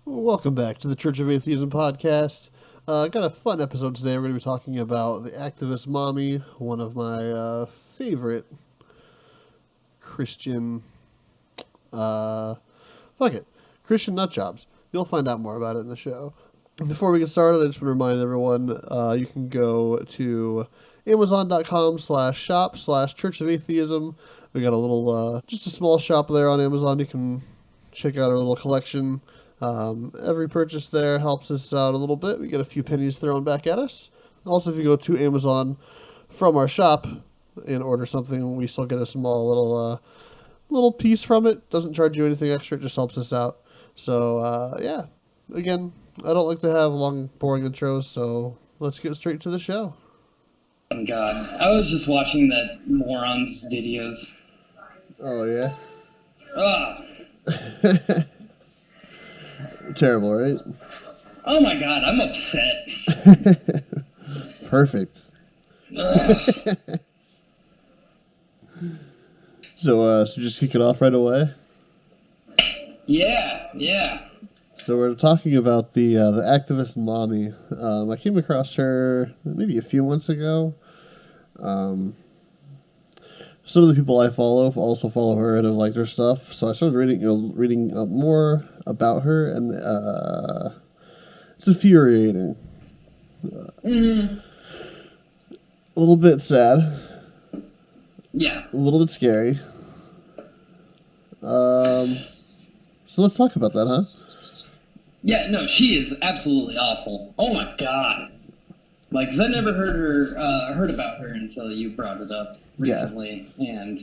Welcome back to the Church of Atheism Podcast. Got a fun episode today. We're going to be talking about the activist mommy, one of my favorite Christian, Christian nut jobs. You'll find out more about it in the show. Before we get started, I just want to remind everyone, you can go to amazon.com/shop/Church of Atheism. We got a little, just a small shop there on Amazon. You can check out our little collection. Every purchase there helps us out a little bit. We get a few pennies thrown back at us. Also, if you go to Amazon from our shop and order something, we still get a small little piece from it. Doesn't charge you anything extra. It just helps us out. So, yeah. Again, I don't like to have long, boring intros, so let's get straight to the show. Oh, God. I was just watching that moron's videos. Oh, yeah? Ugh. Terrible, right? Oh my God, I'm upset. Perfect. So just kick it off right away? Yeah. So we're talking about the activist mommy. I came across her maybe a few months ago. Some of the people I follow also follow her and have liked her stuff. So I started reading more about her, and it's infuriating. A little bit sad. Yeah. A little bit scary. So let's talk about that, huh? Yeah, no, she is absolutely awful. Oh my God. Like, 'cause I never heard about her until you brought it up recently, and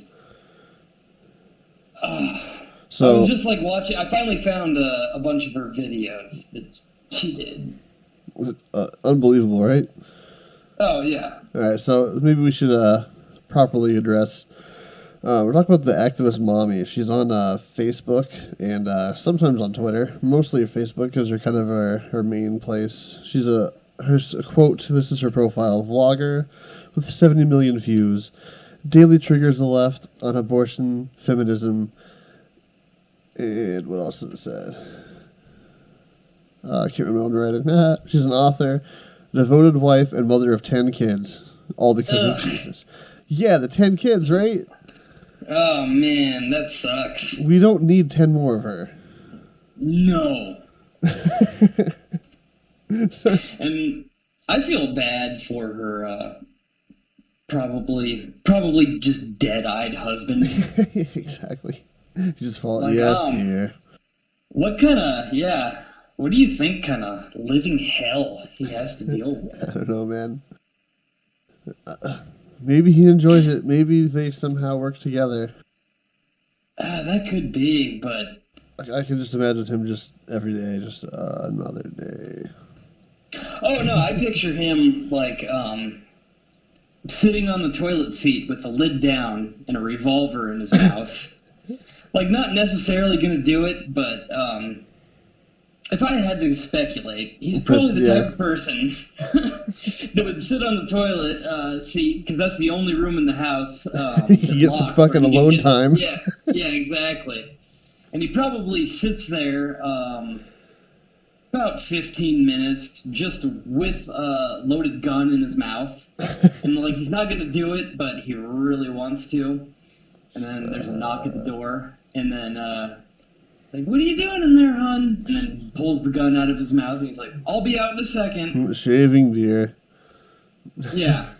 so I was just like watching. I finally found a bunch of her videos that she did. Unbelievable, right? Oh yeah. All right, so maybe we should properly address. We're talking about the activist mommy. She's on Facebook and sometimes on Twitter, mostly Facebook because they're kind of her main place. She's her quote. This is her profile: vlogger with 70 million views. Daily triggers the left on abortion, feminism, and what else did it say? I can't remember what I'm writing. She's an author, devoted wife, and mother of 10 kids, all because of Jesus. Yeah, the 10 kids, right? Oh man, that sucks. We don't need 10 more of her. No. And I feel bad for her, probably just dead-eyed husband. Exactly. You just fall. Like, yes, dear. What do you think kind of living hell he has to deal with? I don't know, man. Maybe he enjoys it. Maybe they somehow work together. That could be, but I can just imagine him just every day, just another day. Oh no, I picture him like sitting on the toilet seat with the lid down and a revolver in his mouth. Like, not necessarily going to do it, but if I had to speculate, he's probably the type of person that would sit on the toilet seat, because that's the only room in the house. He gets some fucking alone time. Yeah, exactly. And he probably sits there about 15 minutes just with a loaded gun in his mouth. And, like, he's not going to do it, but he really wants to. And then there's a knock at the door, and then it's like, "What are you doing in there, hon?" And then pulls the gun out of his mouth, and he's like, "I'll be out in a second." Shaving, dear. Yeah.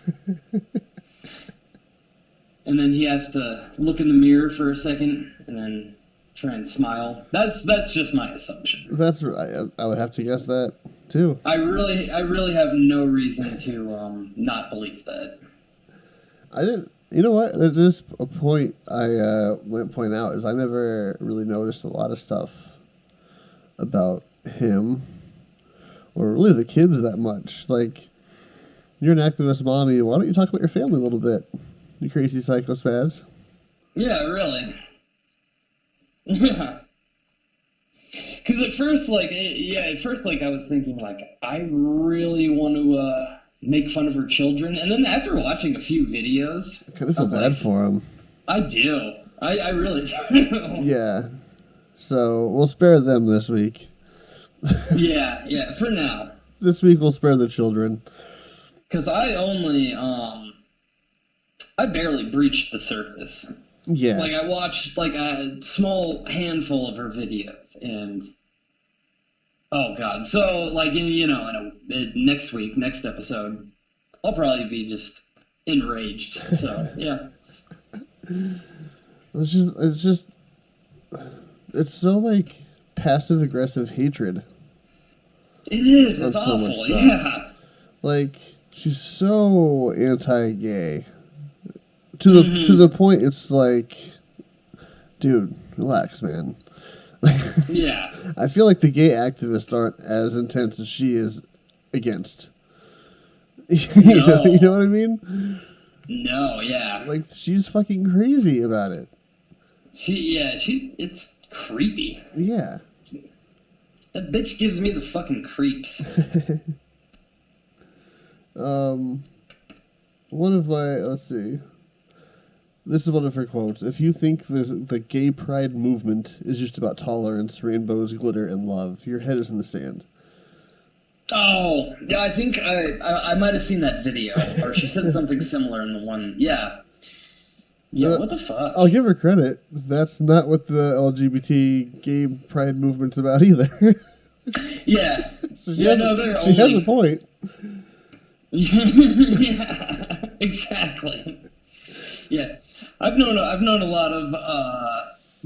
And then he has to look in the mirror for a second, and then try and smile. That's just my assumption. That's right. I would have to guess that too. I really have no reason to not believe that. I didn't. You know what? There's a point I want to point out is I never really noticed a lot of stuff about him or really the kids that much. Like, you're an activist mommy. Why don't you talk about your family a little bit? You crazy psycho spaz. Yeah, really. Yeah. Because at first, I was thinking, like, I really want to make fun of her children. And then after watching a few videos, I kind of feel bad for him. I do. I really do. Yeah. So we'll spare them this week. Yeah, for now. This week we'll spare the children. Because I barely breached the surface. Yeah. Like, I watched, like, a small handful of her videos, and... Oh, God. So, like, next week, next episode, I'll probably be just enraged. So, yeah. It's so, like, passive-aggressive hatred. It is. It's So awful. Yeah. Like, she's so anti-gay. To the point it's like, dude, relax, man. Yeah. I feel like the gay activists aren't as intense as she is against. No. You know what I mean? No, yeah. Like, she's fucking crazy about it. It's creepy. Yeah. That bitch gives me the fucking creeps. Let's see. This is one of her quotes. If you think the gay pride movement is just about tolerance, rainbows, glitter, and love, your head is in the sand. Oh, yeah, I think I might have seen that video, or she said something similar in the one. Yeah. Yeah, what the fuck? I'll give her credit. That's not what the LGBT gay pride movement's about either. Yeah. She has a point. Yeah, exactly. Yeah. I've known a lot of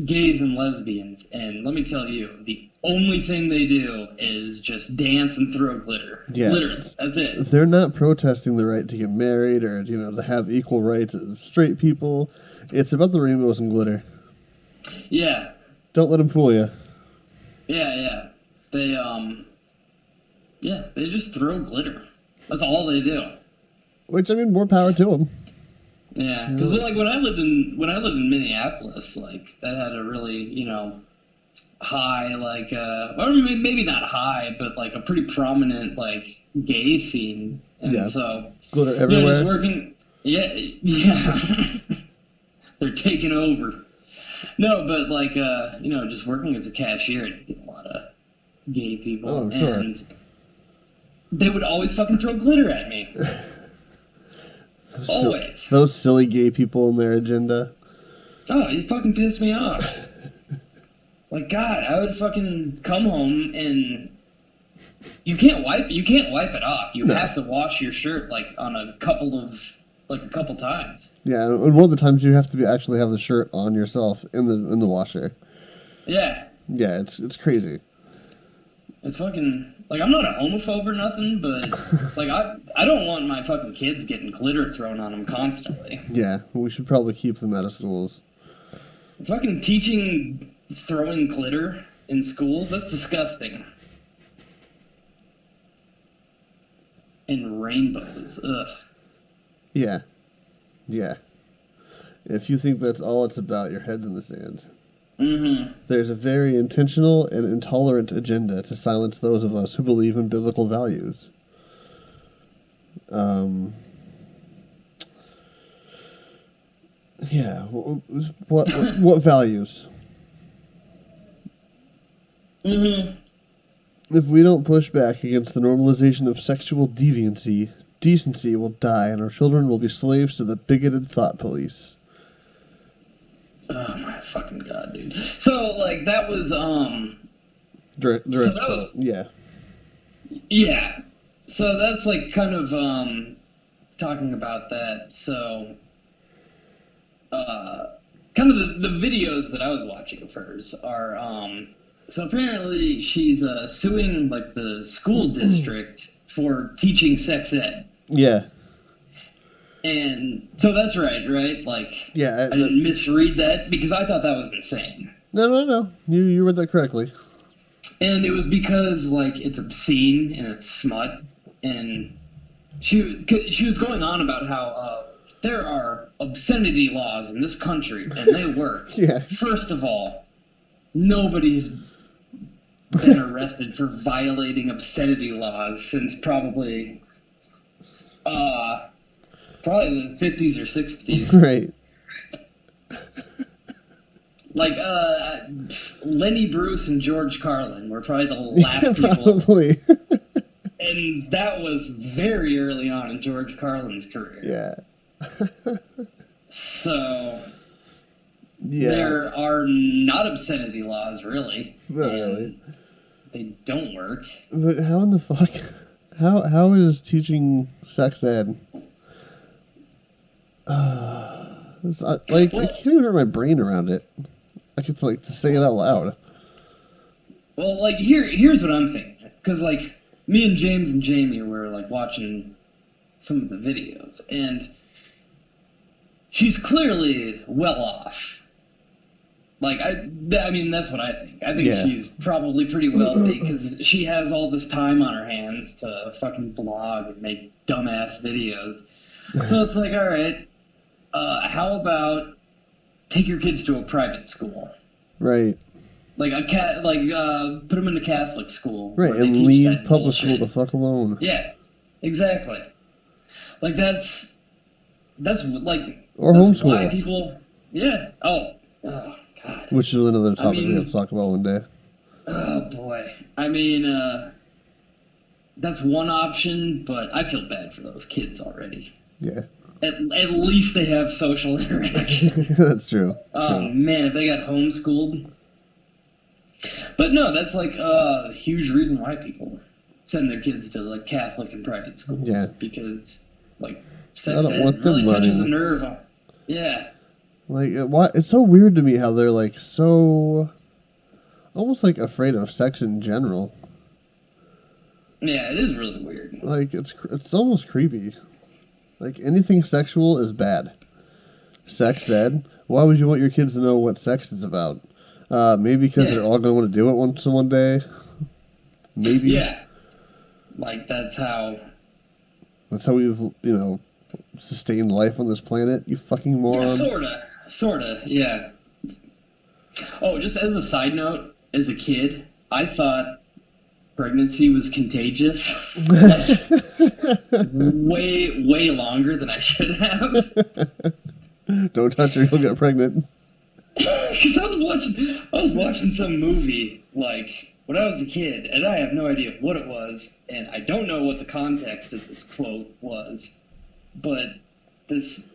gays and lesbians, and let me tell you, the only thing they do is just dance and throw glitter. Yeah. Literally, that's it. They're not protesting the right to get married or, to have equal rights as straight people. It's about the rainbows and glitter. Yeah. Don't let them fool you. Yeah. They they just throw glitter. That's all they do. Which, I mean, more power to them. Yeah, because like when I lived in Minneapolis, like that had a really high or maybe not high, but like a pretty prominent like gay scene, and so glitter everywhere. Just working. Yeah. They're taking over. No, but like just working as a cashier, I'd get a lot of gay people, and they would always fucking throw glitter at me. Always. Those silly gay people and their agenda. Oh, it fucking pissed me off. Like, God, I would fucking come home and you can't wipe it off. You have to wash your shirt like a couple times. Yeah, and one of the times you have to actually have the shirt on yourself in the washer. Yeah. Yeah, it's crazy. It's fucking like, I'm not a homophobe or nothing, but like I don't want my fucking kids getting glitter thrown on them constantly. Yeah, we should probably keep them out of schools. Fucking teaching throwing glitter in schools, that's disgusting. And rainbows, ugh. Yeah. If you think that's all it's about, your head's in the sand. Mm-hmm. There's a very intentional and intolerant agenda to silence those of us who believe in biblical values. Yeah. What values? Mm-hmm. If we don't push back against the normalization of sexual deviancy, decency will die and our children will be slaves to the bigoted thought police. Oh my fucking God, dude. So, like, that was, yeah. Yeah. So that's, like, kind of, talking about that. So, kind of the videos that I was watching of hers are, so apparently she's, suing, like, the school district for teaching sex ed. Yeah. And so that's right? Like, yeah, I didn't misread that because I thought that was insane. No. You read that correctly. And it was because, like, it's obscene and it's smut. And she was going on about how there are obscenity laws in this country, and they work. Yeah. First of all, nobody's been arrested for violating obscenity laws since probably the 50s or 60s. Right. Like, Lenny Bruce and George Carlin were probably the last people. Probably. And that was very early on in George Carlin's career. Yeah. So, yeah. there are not obscenity laws, really. Not and really. They don't work. But how in the fuck? How is teaching sex ed? I can't even wrap my brain around it. I could to say it out loud. Well, like here's what I'm thinking, because like me and James and Jamie were like watching some of the videos, and she's clearly well off. Like I mean that's what I think. I think she's probably pretty wealthy because she has all this time on her hands to fucking blog and make dumbass videos. So it's like, all right. How about take your kids to a private school? Right. Like put them in a Catholic school. Right, and leave public school the fuck alone. Yeah, exactly. Like that's like or homeschool. Why people? Yeah. Oh God. Which is another topic we have to talk about one day. Oh boy. I mean, that's one option, but I feel bad for those kids already. Yeah. At least they have social interaction. That's true. Oh, man, if they got homeschooled. But no, that's like a huge reason why people send their kids to like Catholic and private schools. Yeah. Because, like, sex ed want really them touches a running. nerve. Yeah. Like, it's so weird to me how they're like so almost like afraid of sex in general. Yeah, it is really weird. Like, it's almost creepy. Like, anything sexual is bad. Sex ed? Why would you want your kids to know what sex is about? Maybe because they're all going to want to do it one day. Maybe. Yeah. Like, that's how we've, sustained life on this planet, you fucking moron. Yeah, sorta, yeah. Oh, just as a side note, as a kid, I thought pregnancy was contagious. way longer than I should have. Don't touch her, you'll get pregnant. Because I was watching some movie like when I was a kid, and I have no idea what it was, and I don't know what the context of this quote was, but this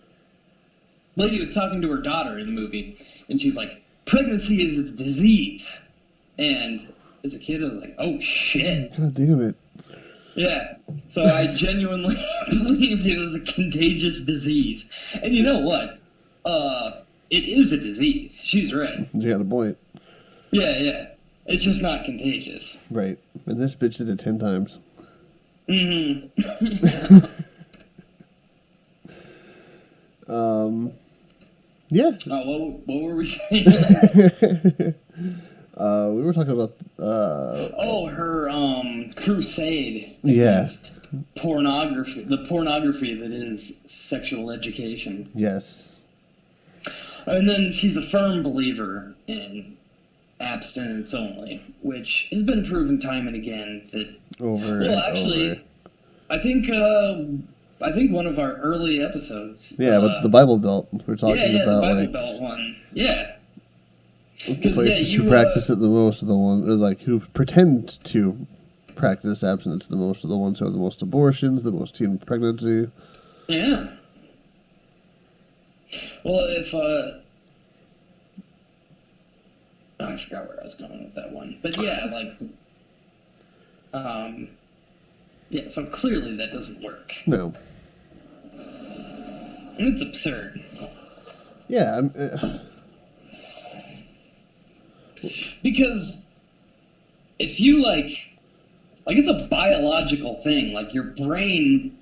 lady was talking to her daughter in the movie, and she's like, "Pregnancy is a disease," and as a kid, I was like, "Oh shit!" God damn it! Yeah, so I genuinely believed it was a contagious disease, and you know what? It is a disease. She's right. You got a point. Yeah. It's just not contagious. Right. And this bitch did it 10 times. Mm-hmm. Yeah. Oh, what were we saying? We were talking about her crusade against pornography, the pornography that is sexual education. Yes. And then she's a firm believer in abstinence only, which has been proven time and again that I think one of our early episodes. Yeah, but the Bible Belt. We're talking about the Bible Belt one. Yeah. Because who practice it the most are the ones, or who pretend to practice abstinence the most are the ones who have the most abortions, the most teen pregnancy. Yeah. Well, if I forgot where I was going with that one, but yeah, so clearly that doesn't work. No. And it's absurd. Yeah. Because if you it's a biological thing. Like your brain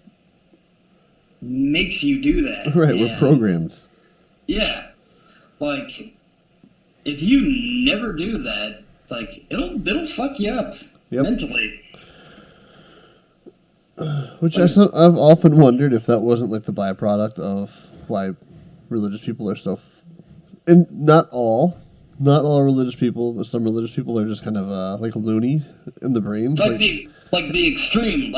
makes you do that. Right, we're programmed. Yeah. If you never do that, it'll fuck you up mentally. Which I've often wondered if that wasn't the byproduct of why religious people are so... And not all religious people, but some religious people are just kind of loony in the brain. The extreme,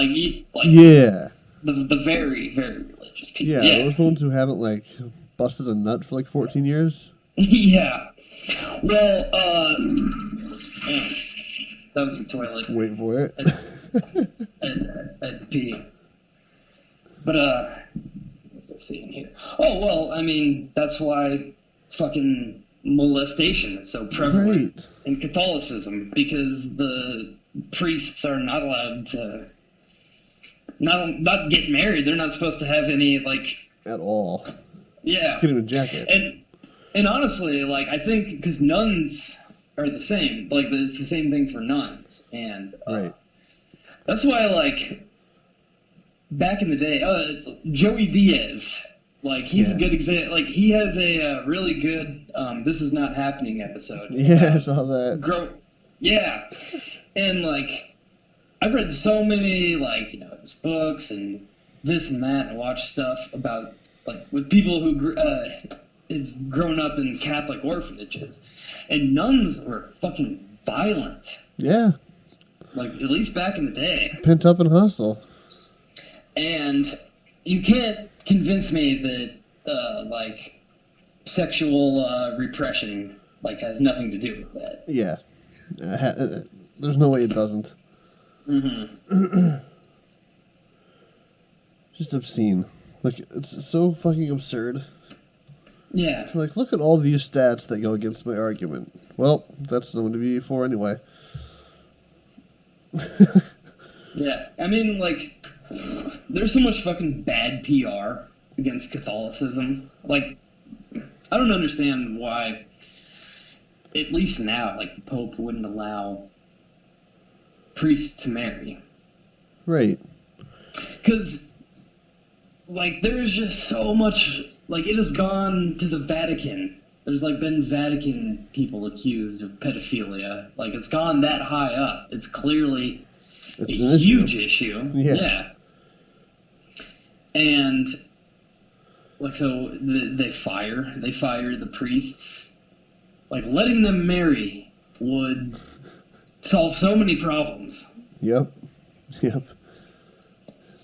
yeah. The very, very religious people. Yeah, those ones who haven't busted a nut for 14 years. Yeah. Well, yeah, that was the toilet. Wait for it. I had to pee. But, what's I saying here? Oh, well, I mean, that's why fucking molestation is so prevalent in Catholicism, because the priests are not allowed to not get married. They're not supposed to have any, like... At all. Yeah. Get him a jacket. And honestly, like, I think, because nuns are the same. Like, it's the same thing for nuns. And right. That's why, like, back in the day, Joey Diaz, like, he's a good example. Like, he has a really good This Is Not Happening episode. Yeah, I saw that. Yeah. And, like, I've read so many, like, you know, his books and this and that, and watched stuff about, like, with people who have grown up in Catholic orphanages. And nuns were fucking violent. Yeah. Like, at least back in the day. Pent up and hostile. And you can't convince me that, like, sexual repression, like, has nothing to do with that. Yeah. There's no way it doesn't. Mm-hmm. Just obscene. Like, it's so fucking absurd. Yeah. Like, look at all these stats that go against my argument. Well, that's someone to be for anyway. Yeah. I mean, like, there's so much fucking bad PR against Catholicism. Like, I don't understand why, at least now, like, the Pope wouldn't allow priests to marry. Right. Because, like, there's just so much, like, it has gone to the Vatican. There's, like, been Vatican people accused of pedophilia. Like, it's gone that high up. It's clearly a huge issue. Yeah. And, like, so they fire the priests. Like, letting them marry would solve so many problems. Yep.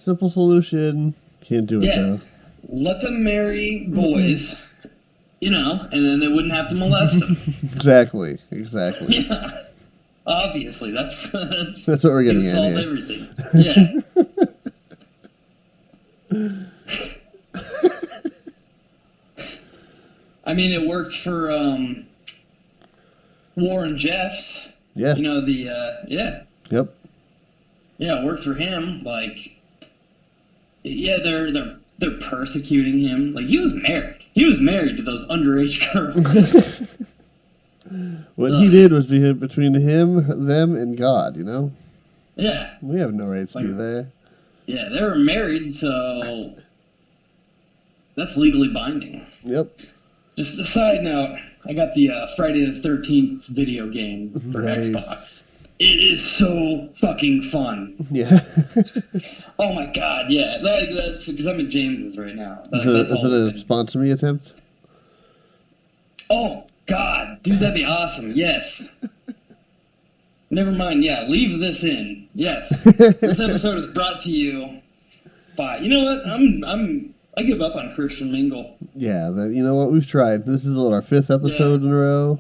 Simple solution. Can't do it, though. Let them marry boys, you know, and then they wouldn't have to molest them. Exactly. Yeah. Obviously, that's what we're getting at solve here. Everything. Yeah. I mean, it worked for Warren Jeffs. Yeah. You know, yeah. Yep. Yeah, it worked for him. Like, yeah, they're persecuting him. Like, he was married. He was married to those underage girls. What he did was between him, them, and God, you know? Yeah. We have no right to be there. Yeah, they were married, so that's legally binding. Yep. Just a side note, I got the Friday the 13th video game for Xbox. It is so fucking fun. Yeah. Oh my god, yeah. Like, that's because I'm at James's right now. Is it a sponsor me attempt? Oh god, dude, that'd be awesome. Yes. Never mind. Yeah, leave this in. Yes. This episode is brought to you by. You know what? I give up on Christian Mingle. Yeah, you know what? We've tried. This is our 5th episode in a row.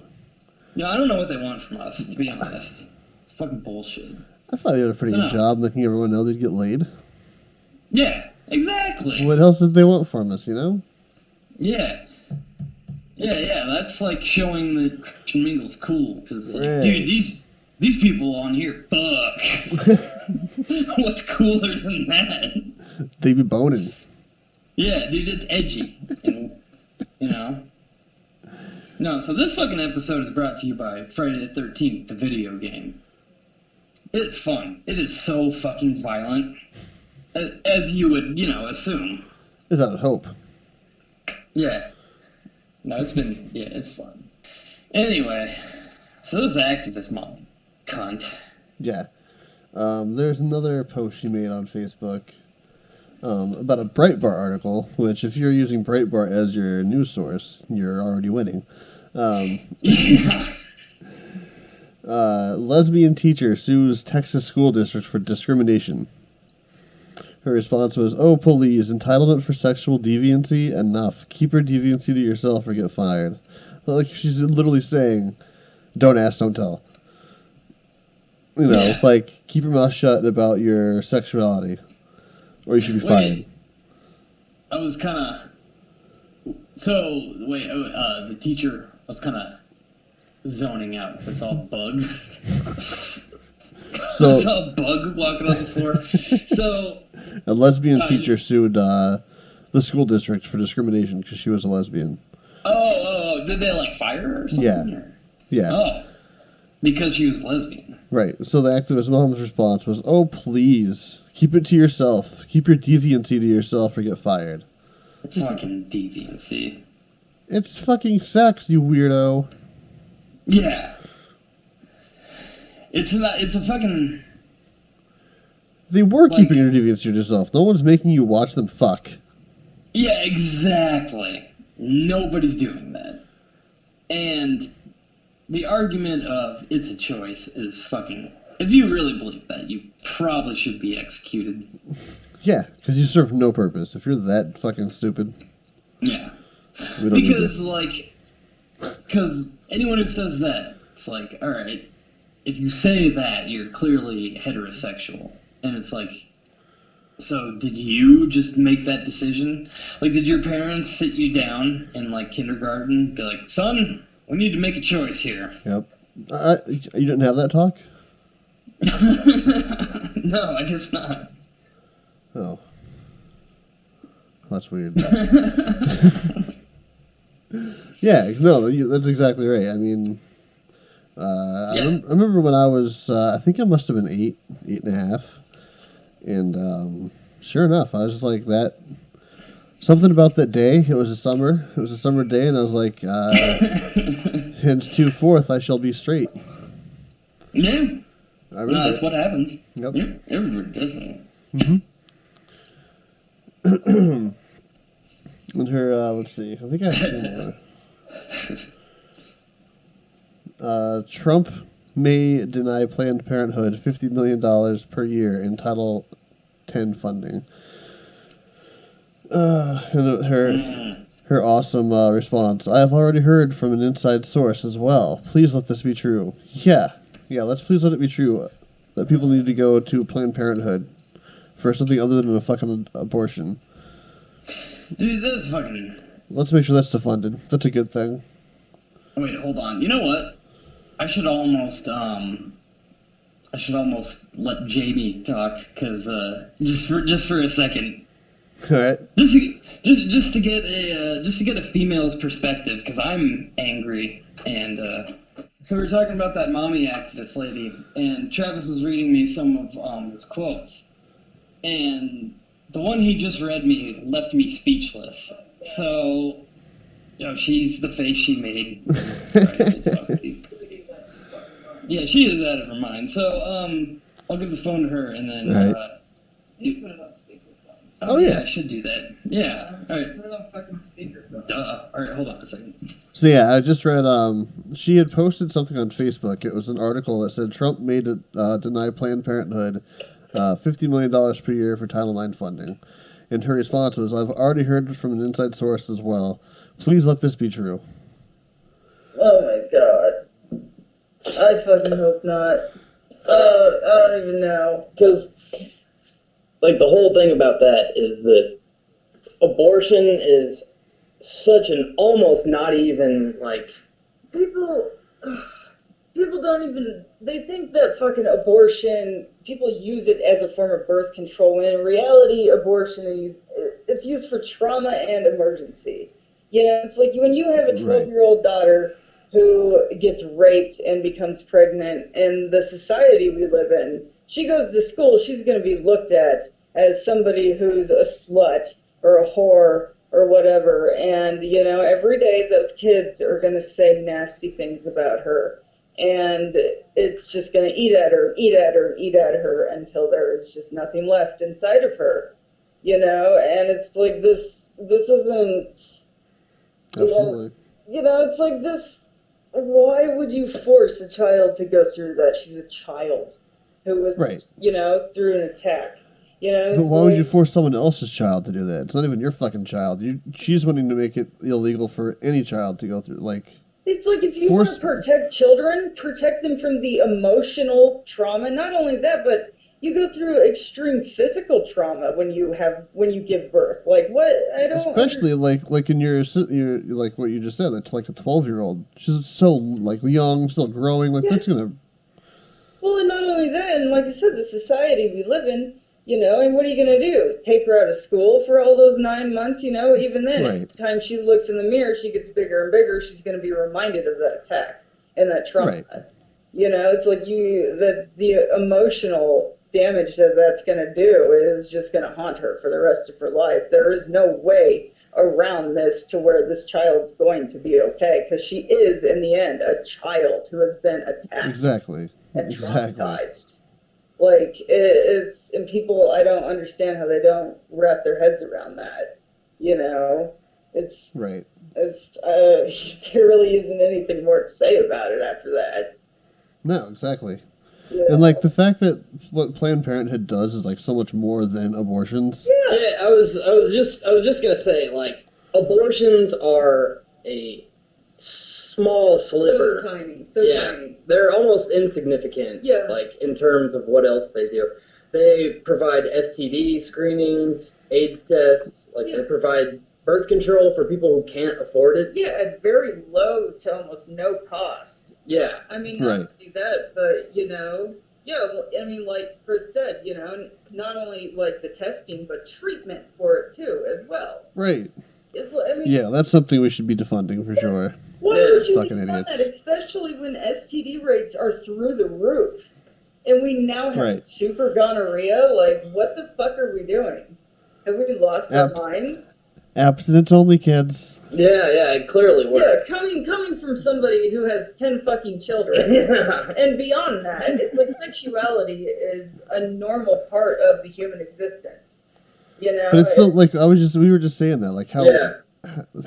Yeah, I don't know what they want from us, to be honest. It's fucking bullshit. I thought you did a pretty good job making everyone know they'd get laid. Yeah, exactly. What else did they want from us, you know? Yeah. Yeah, that's like showing that Christian Mingle's cool, because, like, dude, these people on here, fuck. What's cooler than that? They be boning. Yeah, dude, it's edgy. And, you know? No, so this fucking episode is brought to you by Friday the 13th, the video game. It's fun. It is so fucking violent. As you would, you know, assume. As I would hope. Yeah. No, it's fun. Anyway, so this activist mom, cunt. Yeah. There's another post she made on Facebook about a Breitbart article, which if you're using Breitbart as your news source, you're already winning. Yeah. Lesbian teacher sues Texas school district for discrimination. Her response was, "Oh, police, entitlement for sexual deviancy? Enough. Keep her deviancy to yourself or get fired." Like, she's literally saying, don't ask, don't tell. You know, like, keep your mouth shut about your sexuality, or you should be fired. I was kind of... the teacher was kind of zoning out, so I saw a bug. I saw a bug walking on the floor. So... A lesbian teacher sued the school district for discrimination because she was a lesbian. Oh, did they, like, fire her or something? Yeah. Oh, because she was lesbian. Right. So the activist mom's response was, oh, please, keep it to yourself. Keep your deviancy to yourself or get fired. Fucking deviancy. It's fucking sex, you weirdo. Yeah. It's a fucking... They were keeping your deviancy to yourself. No one's making you watch them fuck. Yeah, exactly. Nobody's doing that. And the argument of it's a choice is fucking... If you really believe that, you probably should be executed. Yeah, because you serve no purpose. If you're that fucking stupid. Yeah. Because anyone who says that, it's like, alright, if you say that, you're clearly heterosexual. And it's like, so did you just make that decision? Like, did your parents sit you down in, like, kindergarten, be like, son, we need to make a choice here? Yep. You didn't have that talk? No, I guess not. Oh. That's weird. Yeah, no, that's exactly right. I mean, I remember when I was, I think I must have been 8 and a half. And sure enough, I was just like that. Something about that day. It was a summer day, and I was like, henceforth I shall be straight. Yeah. That's what happens. Yep. Yeah, everybody does that. Mm-hmm. And her, let's see. I think I have Trump may deny Planned Parenthood $50 million per year in Title X funding. And her awesome response. I have already heard from an inside source as well. Please let this be true. Yeah, let's please let it be true. That people need to go to Planned Parenthood for something other than a fucking abortion. Dude, that's fucking... Let's make sure that's defunded. That's a good thing. Wait, hold on. You know what? I should almost let Jamie talk, because just for a second. All right. Just to get a female's perspective, because I'm angry, and so we were talking about that mommy activist lady, and Travis was reading me some of his quotes, and the one he just read me left me speechless. So, she's the face she made. Yeah, she is out of her mind. So, I'll give the phone to her, and then... You put it on speakerphone. Oh, yeah, I should do that. Yeah, alright. Put it on fucking speakerphone. Duh. Alright, hold on a second. So, yeah, I just read, she had posted something on Facebook. It was an article that said Trump may deny Planned Parenthood $50 million per year for Title IX funding. And her response was, I've already heard from an inside source as well. Please let this be true. Oh my god. I fucking hope not. I don't even know. Because, like, the whole thing about that is that abortion is such an almost not even, like... People don't even... They think that fucking abortion... People use it as a form of birth control, when in reality, abortion it's used for trauma and emergency. You know, it's like when you have a 12-year-old daughter who gets raped and becomes pregnant in the society we live in, she goes to school, she's going to be looked at as somebody who's a slut or a whore or whatever. And, you know, every day those kids are going to say nasty things about her. And it's just going to eat at her until there is just nothing left inside of her, you know? And it's like this isn't... Absolutely. You know, it's like this... Why would you force a child to go through that? She's a child who was, you know, through an attack. You know, but why would you force someone else's child to do that? It's not even your fucking child. She's wanting to make it illegal for any child to go through, like... It's like if you want to protect children, protect them from the emotional trauma. Not only that, but you go through extreme physical trauma when you give birth. Like what? I don't. Especially like in your like what you just said. That's like a 12-year-old. She's so like young, still growing. Like that's gonna. Well, and not only that, and like I said, the society we live in. And what are you going to do? Take her out of school for all those 9 months? Even then, every time she looks in the mirror, she gets bigger and bigger. She's going to be reminded of that attack and that trauma. Right. It's like the emotional damage that's going to do is just going to haunt her for the rest of her life. There is no way around this to where this child's going to be okay, because she is, in the end, a child who has been attacked. Exactly. And traumatized. Like, and people, I don't understand how they don't wrap their heads around that, It's... Right. There really isn't anything more to say about it after that. No, exactly. Yeah. And, like, the fact that what Planned Parenthood does is, like, so much more than abortions. Yeah, I was just gonna say, like, abortions are a small sliver. So tiny, tiny. They're almost insignificant. Yeah. Like in terms of what else they do. They provide STD screenings, AIDS tests. Like they provide birth control for people who can't afford it. Yeah, at very low to almost no cost. Yeah. I mean, not only that, but I mean, like Chris said, not only like the testing, but treatment for it too, as well. Right. I mean, yeah, that's something we should be defunding for sure. Why would you fucking idiots. That, especially when STD rates are through the roof, and we now have super gonorrhea? Like, what the fuck are we doing? Have we lost our minds? Abstinence only, kids. Yeah, it clearly works. Yeah, coming from somebody who has 10 fucking children. And beyond that, it's like sexuality is a normal part of the human existence. But it's still, like, we were just saying that, like,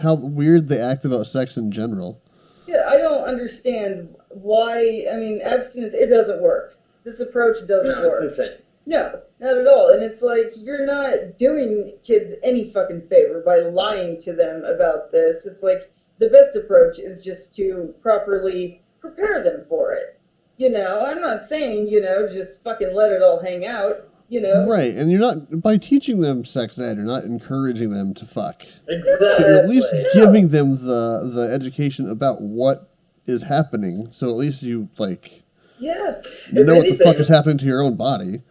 how weird they act about sex in general. Yeah, I don't understand why, I mean, abstinence, it doesn't work. This approach doesn't work. It's insane. No, not at all. And it's like, you're not doing kids any fucking favor by lying to them about this. It's like, the best approach is just to properly prepare them for it. I'm not saying, just fucking let it all hang out. Right, and you're not, by teaching them sex ed, you're not encouraging them to fuck. Exactly. You're at least giving them the education about what is happening, so at least you, like, know what the fuck is happening to your own body.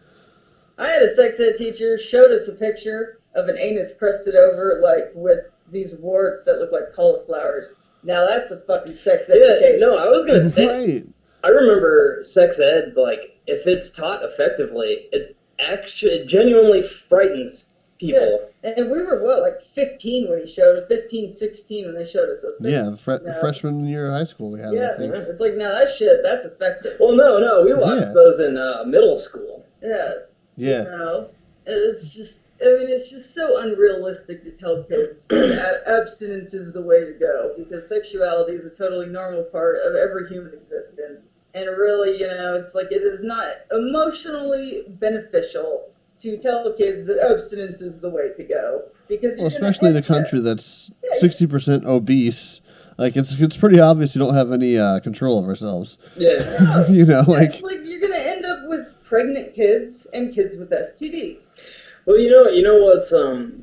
I had a sex ed teacher showed us a picture of an anus crusted over, like, with these warts that look like cauliflowers. Now that's a fucking sex education. No, I was gonna say, right. I remember sex ed, like, if it's taught effectively, it actually genuinely frightens people. Yeah. And we were, 15 when he showed it, 15, 16 when they showed us those pictures. Yeah, freshman year of high school we had it, I think. It's like, now that shit, that's effective. Well, no, we watched those in middle school. Yeah. Yeah. It's just so unrealistic to tell kids that abstinence is the way to go, because sexuality is a totally normal part of every human existence. And really, it's like, it is not emotionally beneficial to tell kids that abstinence is the way to go. Because especially in a country that's 60% obese, like, it's pretty obvious you don't have any control of ourselves. Yeah. Like you're going to end up with pregnant kids and kids with STDs. Well, you know what's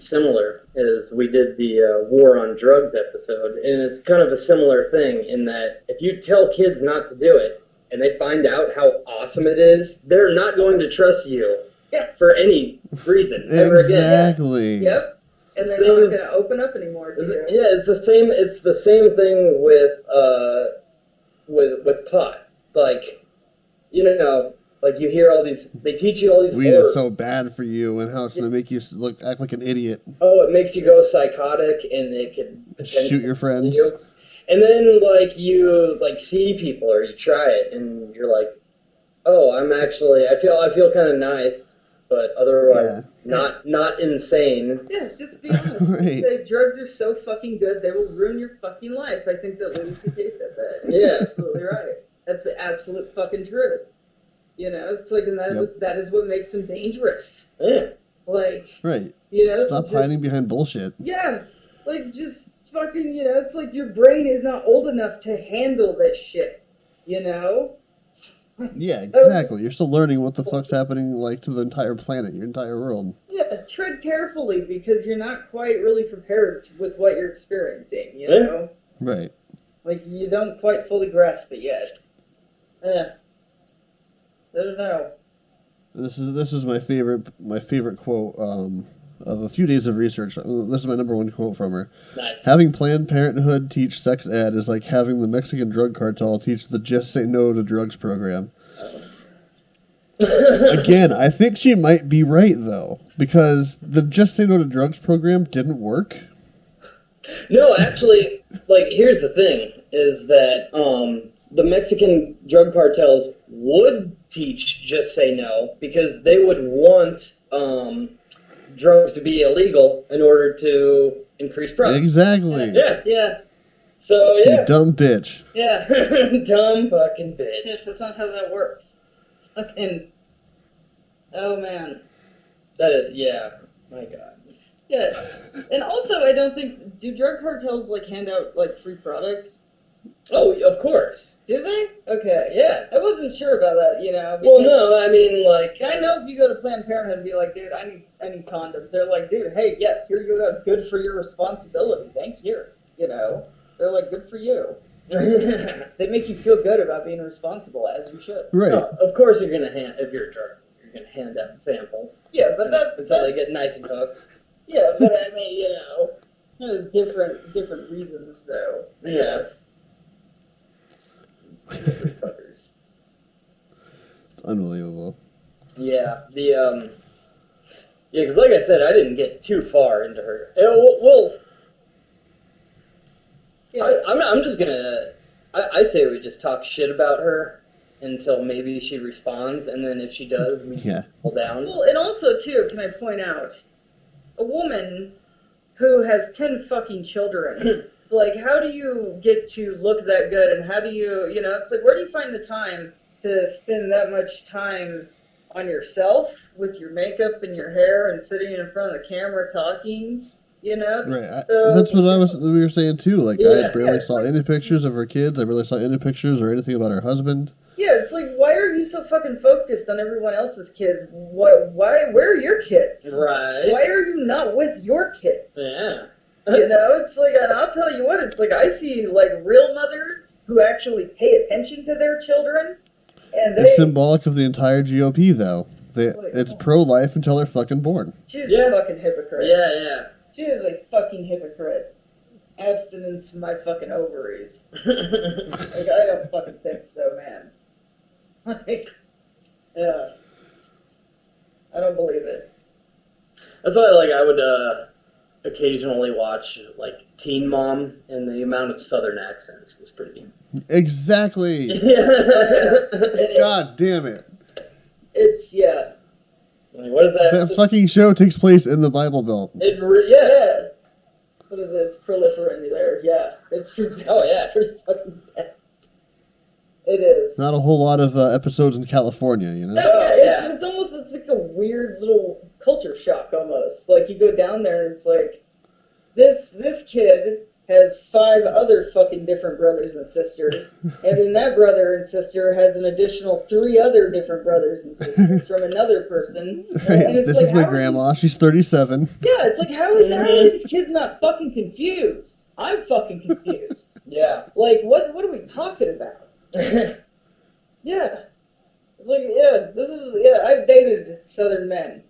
similar is we did the War on Drugs episode, and it's kind of a similar thing in that if you tell kids not to do it, and they find out how awesome it is, they're not going to trust you for any reason ever again. Exactly. Yep. And they're not going to open up anymore to you. Yeah, it's the same thing with pot. Like, like you hear all these, they teach you all these weed is so bad for you, and how it's going to make you act like an idiot. Oh, it makes you go psychotic, and it can shoot your friends. And then, like, you, see people, or you try it, and you're like, oh, I feel kind of nice, but otherwise not insane. Yeah, just be honest. Right. Drugs are so fucking good, they will ruin your fucking life. I think that Louis C.K. said that. Yeah. Absolutely right. That's the absolute fucking truth. It's like, and that is what makes them dangerous. Yeah. Like, right. You know, stop hiding behind bullshit. Yeah, like just fucking, it's like your brain is not old enough to handle this shit, Yeah, exactly. You're still learning what the fuck's happening, like, to the entire planet, your entire world. Yeah, tread carefully because you're not quite really prepared with what you're experiencing, you know? Right. Like, you don't quite fully grasp it yet. I don't know. This is my favorite quote of a few days of research. This is my number one quote from her. Nice. Having Planned Parenthood teach sex ed is like having the Mexican drug cartel teach the Just Say No to Drugs program. Again, I think she might be right, though, because the Just Say No to Drugs program didn't work. No, actually, like, here's the thing, is that the Mexican drug cartels would teach Just Say No because they would want drugs to be illegal in order to increase profit. Exactly. Yeah. So, yeah. You dumb bitch. Yeah. Dumb fucking bitch. Yeah, that's not how that works. Fucking. Oh, man. That is, yeah. My God. Yeah. And also, I don't think. Do drug cartels, like, hand out, like, free products? Oh, of course. Do they? Okay. Yeah. I wasn't sure about that, Well, no, I mean, like... I know if you go to Planned Parenthood and be like, dude, I need condoms. They're like, dude, hey, yes, here you go. Good for your responsibility. Thank you. They're like, good for you. They make you feel good about being responsible, as you should. Right. No, of course you're going to hand... If you're a drug, you're going to hand out samples. Yeah, but until they get nice and hooked. Yeah, but I mean, there's different reasons, though. Yes. It's unbelievable. Yeah, because like I said, I didn't get too far into her. I'm just gonna. I say we just talk shit about her until maybe she responds, and then if she does, we just pull down. Well, and also too, can I point out, a woman who has 10 fucking children. Like, how do you get to look that good, and how do you, it's like, where do you find the time to spend that much time on yourself with your makeup and your hair and sitting in front of the camera talking, Right. So, That's what we were saying, too. Like, I barely saw any pictures of her kids. I barely saw any pictures or anything about her husband. Yeah, it's like, why are you so fucking focused on everyone else's kids? Where are your kids? Right. Why are you not with your kids? Yeah. It's like, and I'll tell you what, it's like, I see, like, real mothers who actually pay attention to their children, and It's symbolic of the entire GOP, though. It's pro-life until they're fucking born. She's a fucking hypocrite. Yeah. She is a fucking hypocrite. Abstinence my fucking ovaries. Like, I don't fucking think so, man. Like, yeah. I don't believe it. That's why, like, I would, occasionally watch, like, Teen Mom, and the amount of Southern accents was pretty... Exactly! God damn it. It's, yeah. Like, what is that? That fucking show takes place in the Bible Belt. Yeah. What is it? It's proliferating there. Yeah. It's pretty fucking bad. It is. Not a whole lot of episodes in California, It's almost, it's like a weird little culture shock almost. Like, you go down there and it's like, this kid has 5 other fucking different brothers and sisters, and then that brother and sister has an additional 3 other different brothers and sisters from another person. Right. And it's This like, is my grandma. She's 37. Yeah, it's like, how are these kids not fucking confused? I'm fucking confused. Yeah. Like, what are we talking about? Yeah. It's like, I've dated Southern men.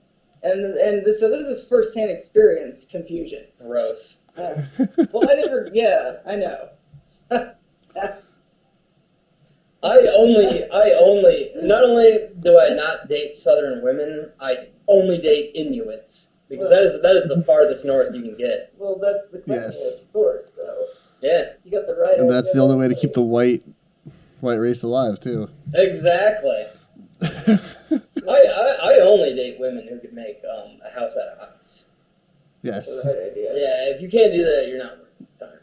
So this is first-hand experience confusion. Gross. Well, I know. Not only do I not date Southern women, I only date Inuits. Because that is the farthest north you can get. Well, that's the question, Yes. of course, so. Yeah. You got the right And that's idea. the only way to keep the white race alive, too. Exactly. I only date women who could make a house out of ice. Yes. That's the right idea. Yeah, if you can't do that, you're not worth the time.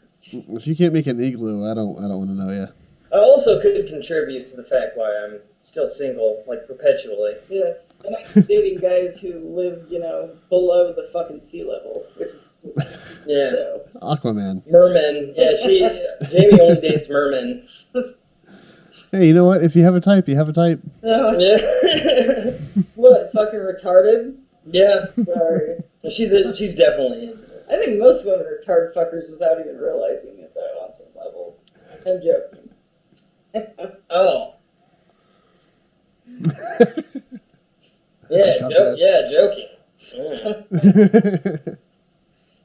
If you can't make an igloo, I don't want to know you. I also could contribute to the fact why I'm still single, like, perpetually. Yeah. And I'm dating guys who live, below the fucking sea level, which is stupid. Yeah. So. Aquaman. Mermen. Yeah, Jamie only dates mermen. Hey, you know what? If you have a type, you have a type. Yeah. What, fucking retarded? Yeah. Sorry. She's definitely into it. I think most women are retarded fuckers without even realizing it, though, on some level. I'm joking. Oh. Yeah, joking. Yeah.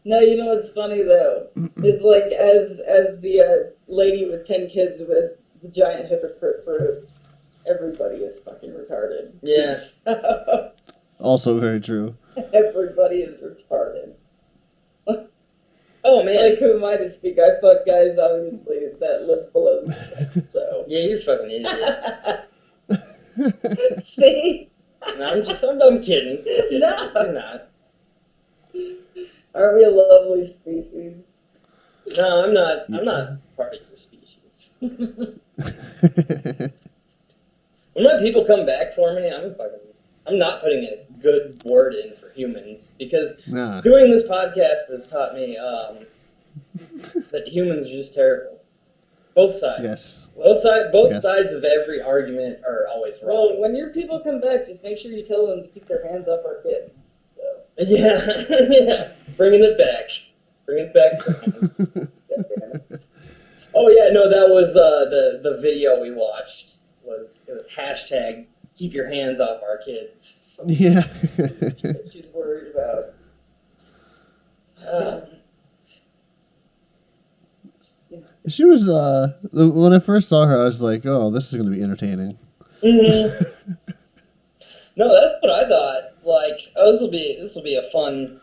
No, you know what's funny, though? It's like, as the lady with 10 kids was the giant hypocrite proved, everybody is fucking retarded. Yeah. Also very true. Everybody is retarded. Oh, man. Like, who am I to speak? I fuck guys, obviously, that live below the sea, so. Yeah, you're fucking idiot. See? No, I'm kidding. No. You're not. Aren't we a lovely species? No, I'm not part of your species. When my people come back for me, I'm not putting a good word in for humans, because doing this podcast has taught me that humans are just terrible. Both sides. Yes. Both sides of every argument are always wrong. Well, when your people come back, just make sure you tell them to keep their hands off our kids. So. Yeah, yeah. Bringing it back. Bring it back. Oh yeah, no, that was the video we watched. It was hashtag keep your hands off our kids. Yeah. She's worried about. She was, when I first saw her, I was like, oh, this is going to be entertaining. Mm-hmm. No, that's what I thought. Like, oh, this will be a fun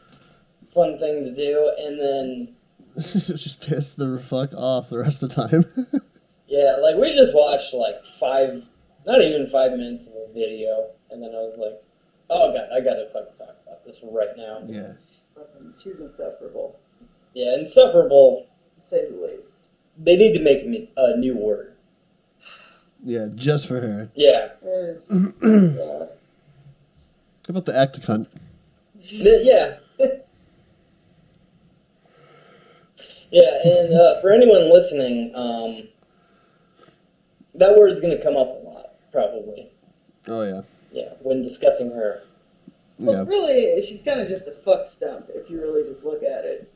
thing to do, and then just pissed the fuck off the rest of the time. Yeah, like we just watched like not even 5 minutes of a video, and then I was like, oh god, I gotta fucking talk about this right now. Yeah. She's insufferable. Yeah, insufferable, to say the least. They need to make a new word. Yeah, just for her. Yeah. Yeah. How about the act of cunt? Yeah. Yeah, and for anyone listening, that word is going to come up a lot, probably. Oh, yeah. Yeah, when discussing her. Well, really, she's kind of just a fuck stump, if you really just look at it.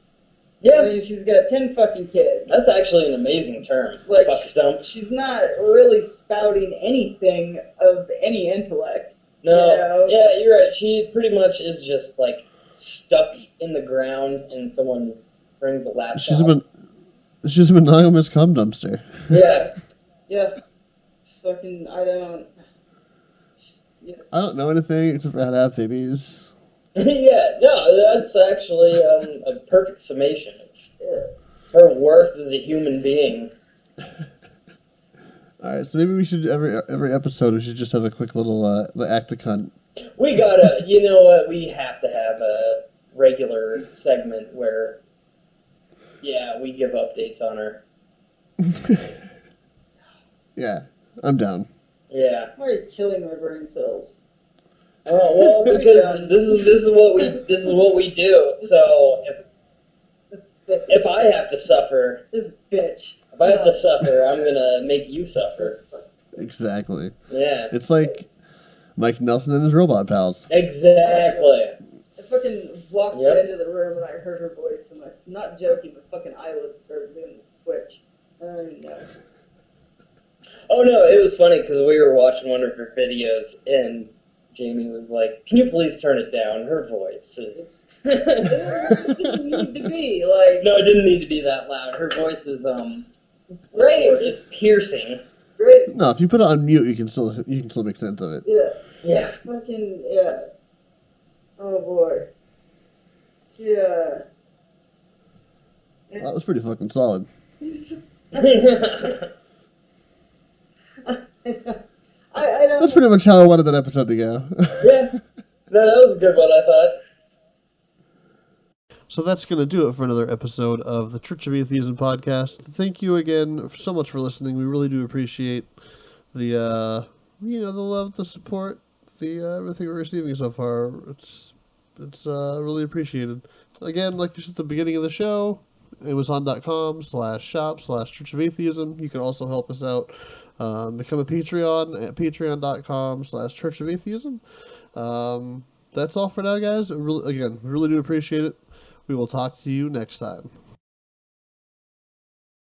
Yeah. I mean, she's got 10 fucking kids. That's actually an amazing term, like, fuck stump. She's not really spouting anything of any intellect. No, you know? Yeah, you're right. She pretty much is just, like, stuck in the ground and someone brings a laptop. She's a monogamous cum dumpster. Yeah. Yeah. Fucking, I don't know anything except for how to have babies. Yeah, no, that's actually a perfect summation of her worth as a human being. Alright, so maybe we should, every episode, we should just have a quick little, the act of cunt. We gotta, you know what, we have to have a regular segment where, yeah, we give updates on her. Yeah, I'm down. Yeah. Why are you killing my brain cells? Oh well, because this is what we do. So if I have to suffer, this bitch. If I have to suffer, I'm gonna make you suffer. Exactly. Yeah. It's like Mike Nelson and his robot pals. Exactly. I fucking walked into the room and I heard her voice, and I'm not joking, my fucking eyelids started doing this twitch. I don't even know. Oh no, it was funny because we were watching one of her videos and Jamie was like, "Can you please turn it down? Her voice is." It didn't need to be like. No, it didn't need to be that loud. Her voice is It's great. It's piercing. Great. No, if you put it on mute, you can still make sense of it. Yeah. Yeah. Fucking yeah. Oh boy. Yeah. That was pretty fucking solid. I don't. That's pretty much how I wanted that episode to go. Yeah. No, that was a good one, I thought. So that's going to do it for another episode of the Church of Atheism Podcast. Thank you again so much for listening. We really do appreciate the the love, the support, the everything we're receiving so far. It's really appreciated. Again, like you said at the beginning of the show, Amazon.com/shop/Church of Atheism. You can also help us out. Become a Patreon at patreon.com/Church of Atheism. That's all for now, guys. We really do appreciate it. We will talk to you next time.